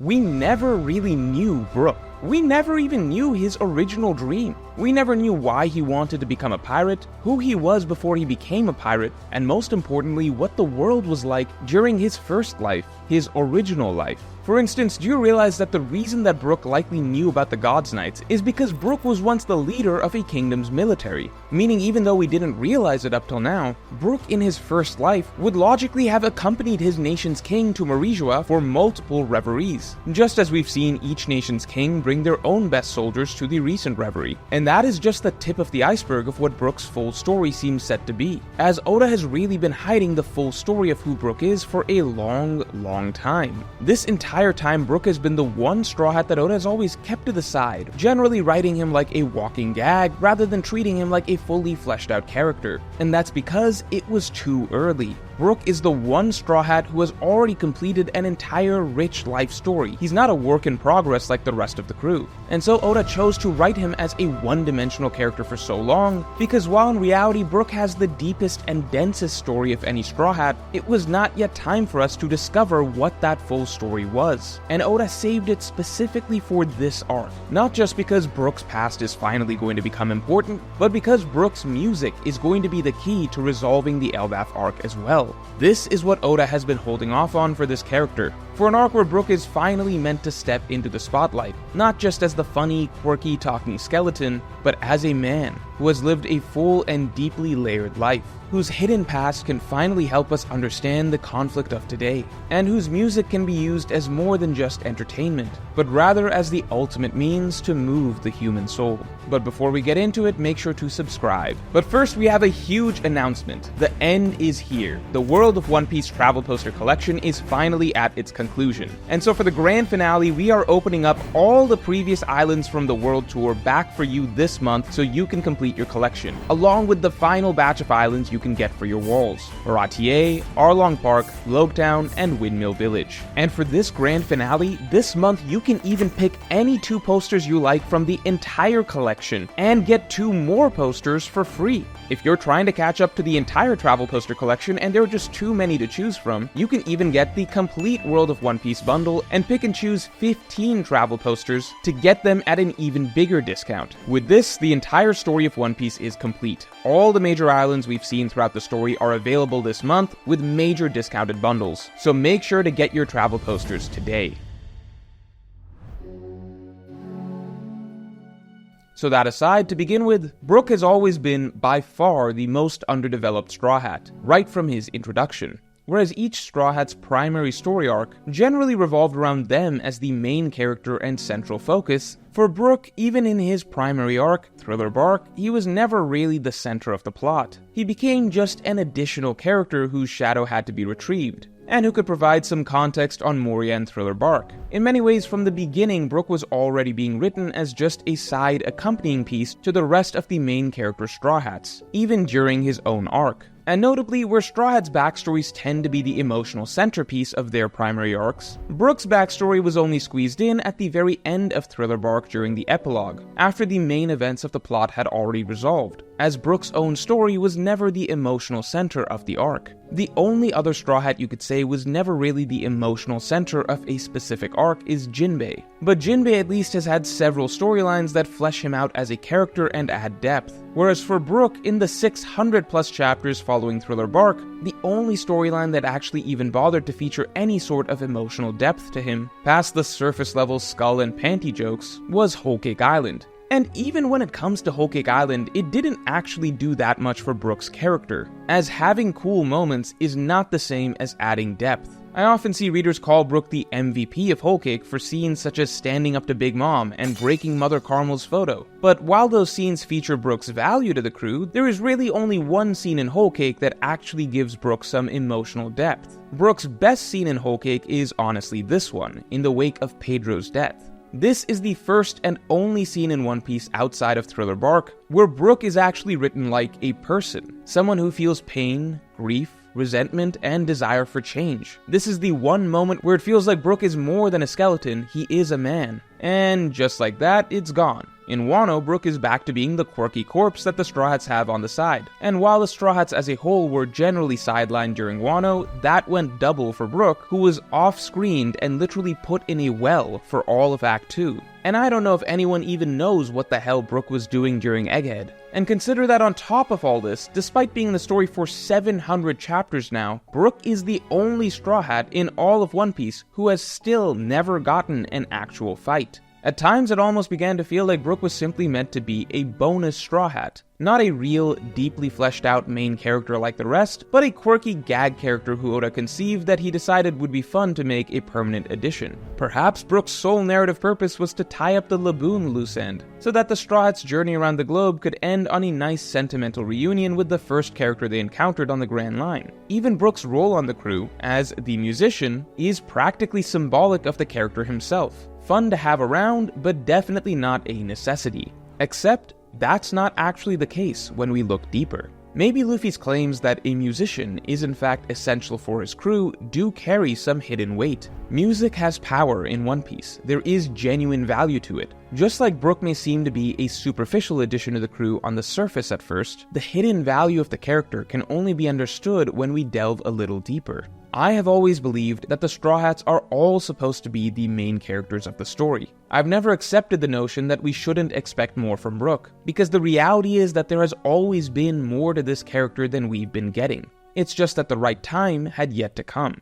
we never really knew Brook. We never even knew his original dream. We never knew why he wanted to become a pirate, who he was before he became a pirate, and most importantly, what the world was like during his first life, his original life. For instance, do you realize that the reason that Brook likely knew about the God's Knights is because Brook was once the leader of a kingdom's military? Meaning even though we didn't realize it up till now, Brook in his first life would logically have accompanied his nation's king to Marijua for multiple reveries, just as we've seen each nation's king bring their own best soldiers to the recent reverie. And that is just the tip of the iceberg of what Brook's full story seems set to be, as Oda has really been hiding the full story of who Brook is for a long time. This entire time, Brook has been the one Straw Hat that Oda has always kept to the side, generally writing him like a walking gag rather than treating him like a fully fleshed out character. And that's because it was too early. Brook is the one Straw Hat who has already completed an entire rich life story. He's not a work in progress like the rest of the crew. And so Oda chose to write him as a one-dimensional character for so long, because while in reality Brook has the deepest and densest story of any Straw Hat, it was not yet time for us to discover what that full story was. And Oda saved it specifically for this arc. Not just because Brook's past is finally going to become important, but because Brook's music is going to be the key to resolving the Elbaf arc as well. This is what Oda has been holding off on for this character, for an arc where Brook is finally meant to step into the spotlight, not just as the funny, quirky, talking skeleton, but as a man who has lived a full and deeply layered life, whose hidden past can finally help us understand the conflict of today, and whose music can be used as more than just entertainment, but rather as the ultimate means to move the human soul. But before we get into it, make sure to subscribe. But first, we have a huge announcement. The end is here. The World of One Piece travel poster collection is finally at its conclusion. And so for the grand finale, we are opening up all the previous islands from the World Tour back for you this month so you can complete your collection, along with the final batch of islands you can get for your walls: Baratier, Arlong Park, Logtown, and Windmill Village. And for this grand finale, this month you can even pick any 2 posters you like from the entire collection, and get 2 more posters for free. If you're trying to catch up to the entire travel poster collection and there are just too many to choose from, you can even get the complete World of One Piece bundle and pick and choose 15 travel posters to get them at an even bigger discount. With this, the entire story of One Piece is complete. All the major islands we've seen throughout the story are available this month with major discounted bundles, so make sure to get your travel posters today. So that aside, to begin with, Brook has always been by far the most underdeveloped Straw Hat, right from his introduction. Whereas each Straw Hat's primary story arc generally revolved around them as the main character and central focus, for Brook, even in his primary arc, Thriller Bark, he was never really the center of the plot. He became just an additional character whose shadow had to be retrieved, and who could provide some context on Moria and Thriller Bark. In many ways, from the beginning, Brook was already being written as just a side accompanying piece to the rest of the main character Straw Hats, even during his own arc. And notably, where Straw Hat's backstories tend to be the emotional centerpiece of their primary arcs, Brook's backstory was only squeezed in at the very end of Thriller Bark during the epilogue, after the main events of the plot had already resolved, as Brook's own story was never the emotional center of the arc. The only other Straw Hat you could say was never really the emotional center of a specific arc is Jinbei, but Jinbei at least has had several storylines that flesh him out as a character and add depth. Whereas for Brook, in the 600 plus chapters following Thriller Bark, the only storyline that actually even bothered to feature any sort of emotional depth to him, past the surface level skull and panty jokes, was Whole Cake Island. And even when it comes to Whole Cake Island, it didn't actually do that much for Brook's character, as having cool moments is not the same as adding depth. I often see readers call Brook the MVP of Whole Cake for scenes such as standing up to Big Mom and breaking Mother Carmel's photo. But while those scenes feature Brook's value to the crew, there is really only one scene in Whole Cake that actually gives Brook some emotional depth. Brook's best scene in Whole Cake is honestly this one, in the wake of Pedro's death. This is the first and only scene in One Piece outside of Thriller Bark where Brook is actually written like a person, someone who feels pain, grief, resentment, and desire for change. This is the one moment where it feels like Brook is more than a skeleton, he is a man. And just like that, it's gone. In Wano, Brook is back to being the quirky corpse that the Straw Hats have on the side. And while the Straw Hats as a whole were generally sidelined during Wano, that went double for Brook, who was off-screened and literally put in a well for all of Act 2. And I don't know if anyone even knows what the hell Brook was doing during Egghead. And consider that on top of all this, despite being in the story for 700 chapters now, Brook is the only Straw Hat in all of One Piece who has still never gotten an actual fight. At times it almost began to feel like Brook was simply meant to be a bonus Straw Hat. Not a real, deeply fleshed out main character like the rest, but a quirky gag character who Oda conceived that he decided would be fun to make a permanent addition. Perhaps Brook's sole narrative purpose was to tie up the Laboon loose end, so that the Straw Hats' journey around the globe could end on a nice sentimental reunion with the first character they encountered on the Grand Line. Even Brook's role on the crew, as the musician, is practically symbolic of the character himself. Fun to have around, but definitely not a necessity. Except, that's not actually the case when we look deeper. Maybe Luffy's claims that a musician is in fact essential for his crew do carry some hidden weight. Music has power in One Piece. There is genuine value to it. Just like Brook may seem to be a superficial addition to the crew on the surface at first, the hidden value of the character can only be understood when we delve a little deeper. I have always believed that the Straw Hats are all supposed to be the main characters of the story. I've never accepted the notion that we shouldn't expect more from Brook, because the reality is that there has always been more to this character than we've been getting. It's just that the right time had yet to come.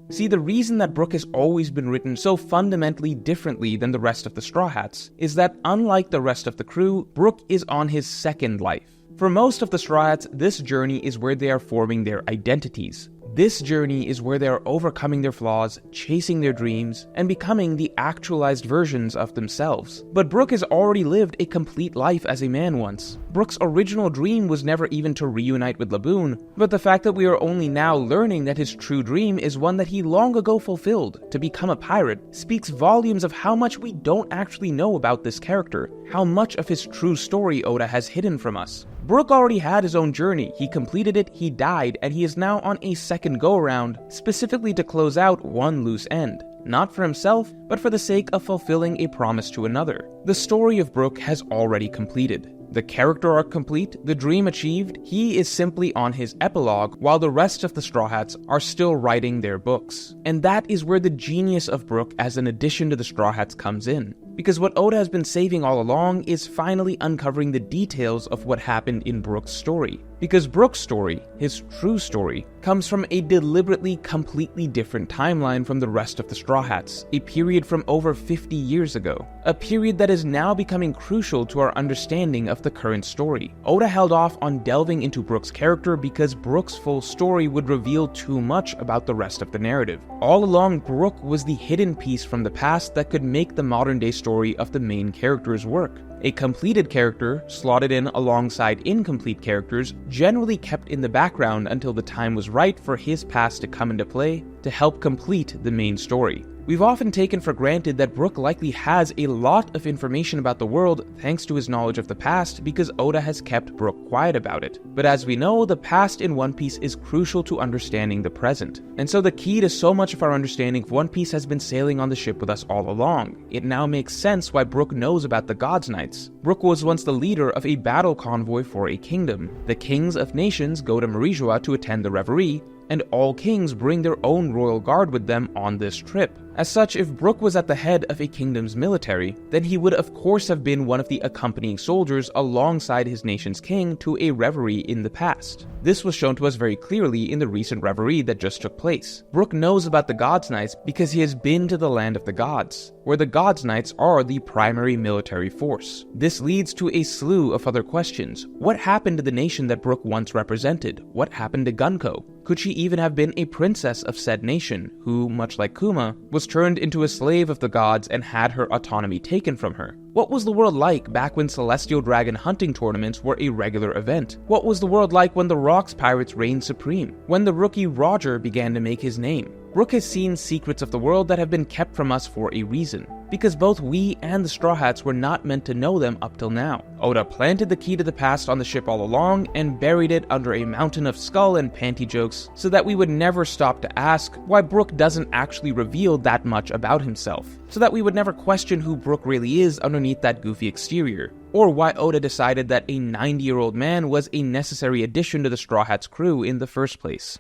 See, the reason that Brook has always been written so fundamentally differently than the rest of the Straw Hats is that, unlike the rest of the crew, Brook is on his second life. For most of the Straw Hats, this journey is where they are forming their identities. This journey is where they are overcoming their flaws, chasing their dreams, and becoming the actualized versions of themselves. But Brook has already lived a complete life as a man once. Brook's original dream was never even to reunite with Laboon, but the fact that we are only now learning that his true dream is one that he long ago fulfilled, to become a pirate, speaks volumes of how much we don't actually know about this character, how much of his true story Oda has hidden from us. Brook already had his own journey, he completed it, he died, and he is now on a second go-around, specifically to close out one loose end. Not for himself, but for the sake of fulfilling a promise to another. The story of Brook has already completed. The character arc complete, the dream achieved, he is simply on his epilogue, while the rest of the Straw Hats are still writing their books. And that is where the genius of Brook as an addition to the Straw Hats comes in. Because what Oda has been saving all along is finally uncovering the details of what happened in Brook's story. Because Brook's story, his true story, comes from a deliberately completely different timeline from the rest of the Straw Hats, a period from over 50 years ago. A period that is now becoming crucial to our understanding of the current story. Oda held off on delving into Brook's character because Brook's full story would reveal too much about the rest of the narrative. All along, Brook was the hidden piece from the past that could make the modern day story of the main characters work. A completed character, slotted in alongside incomplete characters, generally kept in the background until the time was right for his past to come into play to help complete the main story. We've often taken for granted that Brook likely has a lot of information about the world thanks to his knowledge of the past because Oda has kept Brook quiet about it. But as we know, the past in One Piece is crucial to understanding the present. And so the key to so much of our understanding of One Piece has been sailing on the ship with us all along. It now makes sense why Brook knows about the God's Knights. Brook was once the leader of a battle convoy for a kingdom. The kings of nations go to Marijoa to attend the reverie, and all kings bring their own royal guard with them on this trip. As such, if Brook was at the head of a kingdom's military, then he would of course have been one of the accompanying soldiers alongside his nation's king to a reverie in the past. This was shown to us very clearly in the recent reverie that just took place. Brook knows about the God's Knights because he has been to the land of the gods, where the God's Knights are the primary military force. This leads to a slew of other questions. What happened to the nation that Brook once represented? What happened to Gunko? Could she even have been a princess of said nation, who, much like Kuma, was turned into a slave of the gods and had her autonomy taken from her? What was the world like back when celestial dragon hunting tournaments were a regular event? What was the world like when the Rocks pirates reigned supreme? When the rookie Roger began to make his name? Brook has seen secrets of the world that have been kept from us for a reason. because both we and the Straw Hats were not meant to know them up till now. Oda planted the key to the past on the ship all along and buried it under a mountain of skull and panty jokes so that we would never stop to ask why Brook doesn't actually reveal that much about himself, so that we would never question who Brook really is underneath that goofy exterior, or why Oda decided that a 90-year-old man was a necessary addition to the Straw Hats crew in the first place.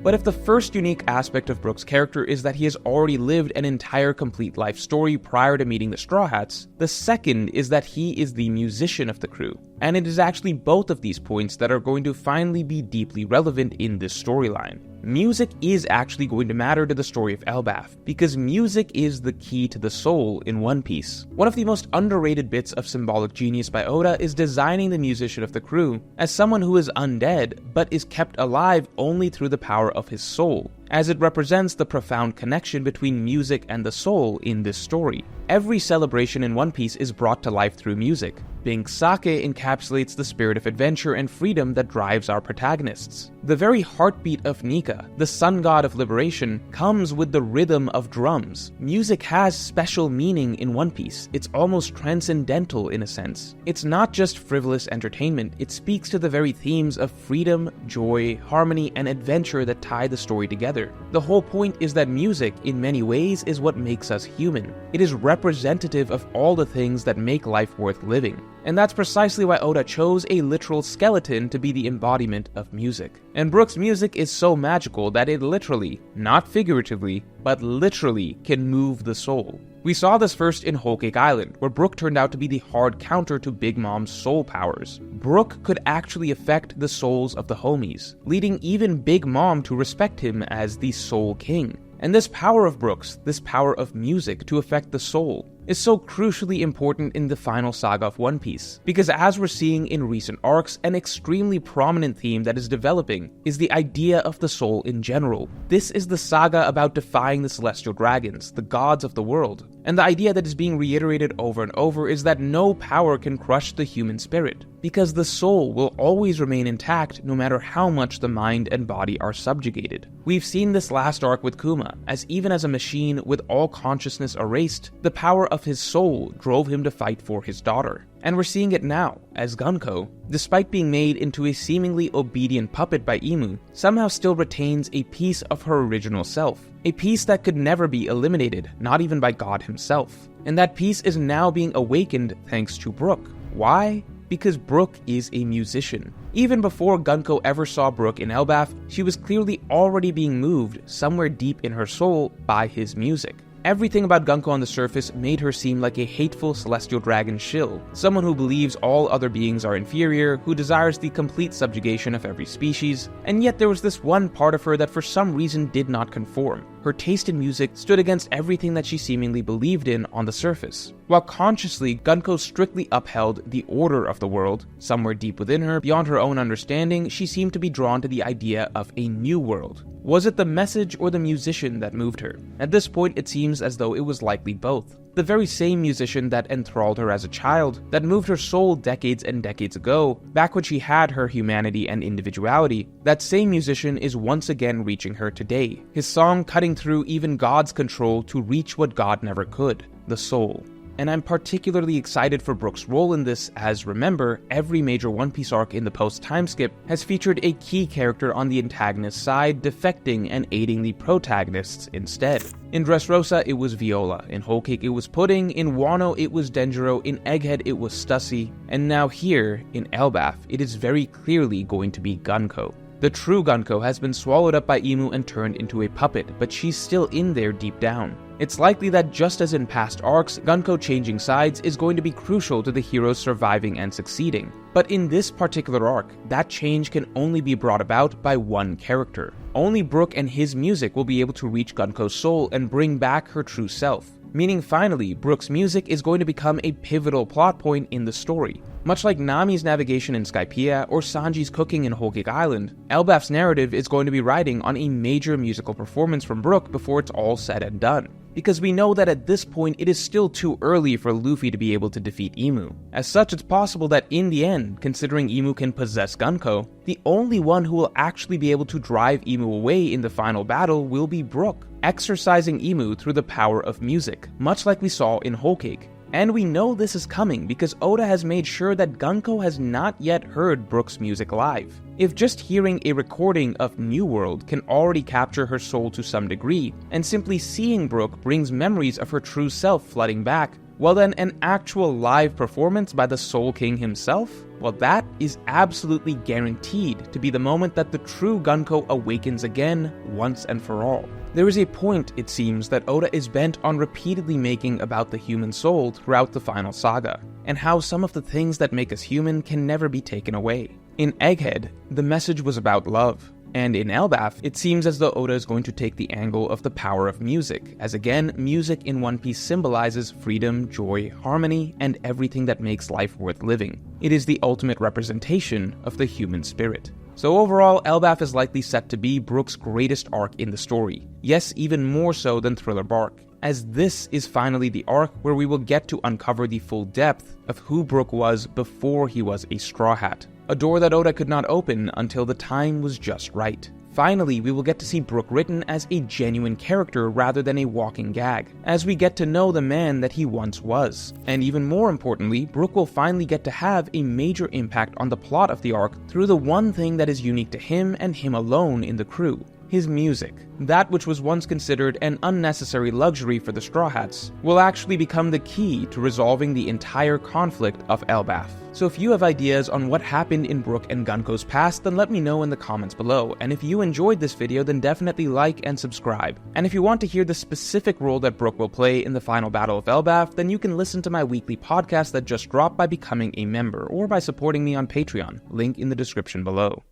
But if the first unique aspect of Brook's character is that he has already lived an entire complete life story prior to meeting the Straw Hats, the second is that he is the musician of the crew. And it is actually both of these points that are going to finally be deeply relevant in this storyline. Music is actually going to matter to the story of Elbaf, because music is the key to the soul in One Piece. One of the most underrated bits of symbolic genius by Oda is designing the musician of the crew as someone who is undead, but is kept alive only through the power of his soul, as it represents the profound connection between music and the soul in this story. Every celebration in One Piece is brought to life through music. Being sake encapsulates the spirit of adventure and freedom that drives our protagonists. The very heartbeat of Nika, the sun god of liberation, comes with the rhythm of drums. Music has special meaning in One Piece. It's almost transcendental in a sense. It's not just frivolous entertainment, it speaks to the very themes of freedom, joy, harmony, and adventure that tie the story together. The whole point is that music, in many ways, is what makes us human. It is representative of all the things that make life worth living. And that's precisely why Oda chose a literal skeleton to be the embodiment of music. And Brook's music is so magical that it literally, not figuratively, but literally can move the soul. We saw this first in Whole Cake Island, where Brook turned out to be the hard counter to Big Mom's soul powers. Brook could actually affect the souls of the homies, leading even Big Mom to respect him as the Soul King. And this power of Brook's, this power of music to affect the soul, is so crucially important in the final saga of One Piece, because as we're seeing in recent arcs, an extremely prominent theme that is developing is the idea of the soul in general. This is the saga about defying the celestial dragons, the gods of the world, and the idea that is being reiterated over and over is that no power can crush the human spirit, because the soul will always remain intact no matter how much the mind and body are subjugated. We've seen this last arc with Kuma, as even as a machine with all consciousness erased, the power of his soul drove him to fight for his daughter. And we're seeing it now, as Gunko, despite being made into a seemingly obedient puppet by Imu, somehow still retains a piece of her original self. A piece that could never be eliminated, not even by God himself. And that piece is now being awakened thanks to Brook. Why? Because Brook is a musician. Even before Gunko ever saw Brook in Elbaf, she was clearly already being moved somewhere deep in her soul by his music. Everything about Gunko on the surface made her seem like a hateful celestial dragon shill, someone who believes all other beings are inferior, who desires the complete subjugation of every species, and yet there was this one part of her that for some reason did not conform. Her taste in music stood against everything that she seemingly believed in on the surface. While consciously, Gunko strictly upheld the order of the world, somewhere deep within her, beyond her own understanding, she seemed to be drawn to the idea of a new world. Was it the message or the musician that moved her? At this point, it seems as though it was likely both. The very same musician that enthralled her as a child, that moved her soul decades and decades ago, back when she had her humanity and individuality, that same musician is once again reaching her today, his song cutting through even God's control to reach what God never could, the soul. And I'm particularly excited for Brook's role in this, as remember, every major One Piece arc in the post-time skip has featured a key character on the antagonist side defecting and aiding the protagonists instead. In Dressrosa, it was Viola, in Whole Cake it was Pudding, in Wano it was Denjiro, in Egghead it was Stussy, and now here, in Elbaf, it is very clearly going to be Gunko. The true Gunko has been swallowed up by Imu and turned into a puppet, but she's still in there deep down. It's likely that just as in past arcs, Gunko changing sides is going to be crucial to the heroes surviving and succeeding. But in this particular arc, that change can only be brought about by one character. Only Brook and his music will be able to reach Gunko's soul and bring back her true self. Meaning finally, Brook's music is going to become a pivotal plot point in the story. Much like Nami's navigation in Skypiea or Sanji's cooking in Whole Cake Island, Elbaf's narrative is going to be riding on a major musical performance from Brook before it's all said and done. because we know that at this point it is still too early for Luffy to be able to defeat Imu. As such, it's possible that in the end, considering Imu can possess Gunko, the only one who will actually be able to drive Imu away in the final battle will be Brook, exorcising Imu through the power of music, much like we saw in Whole Cake. And we know this is coming because Oda has made sure that Gunko has not yet heard Brook's music live. If just hearing a recording of New World can already capture her soul to some degree, and simply seeing Brook brings memories of her true self flooding back, well then an actual live performance by the Soul King himself? Well, that is absolutely guaranteed to be the moment that the true Gunko awakens again, once and for all. There is a point, it seems, that Oda is bent on repeatedly making about the human soul throughout the final saga, and how some of the things that make us human can never be taken away. In Egghead, the message was about love, and in Elbaf, it seems as though Oda is going to take the angle of the power of music, as again, music in One Piece symbolizes freedom, joy, harmony, and everything that makes life worth living. It is the ultimate representation of the human spirit. So overall, Elbaf is likely set to be Brook's greatest arc in the story. Yes, even more so than Thriller Bark, as this is finally the arc where we will get to uncover the full depth of who Brook was before he was a Straw Hat. A door that Oda could not open until the time was just right. Finally, we will get to see Brook written as a genuine character rather than a walking gag, as we get to know the man that he once was. And even more importantly, Brook will finally get to have a major impact on the plot of the arc through the one thing that is unique to him and him alone in the crew: his music. That which was once considered an unnecessary luxury for the Straw Hats will actually become the key to resolving the entire conflict of Elbaf. So if you have ideas on what happened in Brook and Gunko's past, then let me know in the comments below. And if you enjoyed this video, then definitely like and subscribe. And if you want to hear the specific role that Brook will play in the final battle of Elbaf, then you can listen to my weekly podcast that just dropped by becoming a member or by supporting me on Patreon, link in the description below.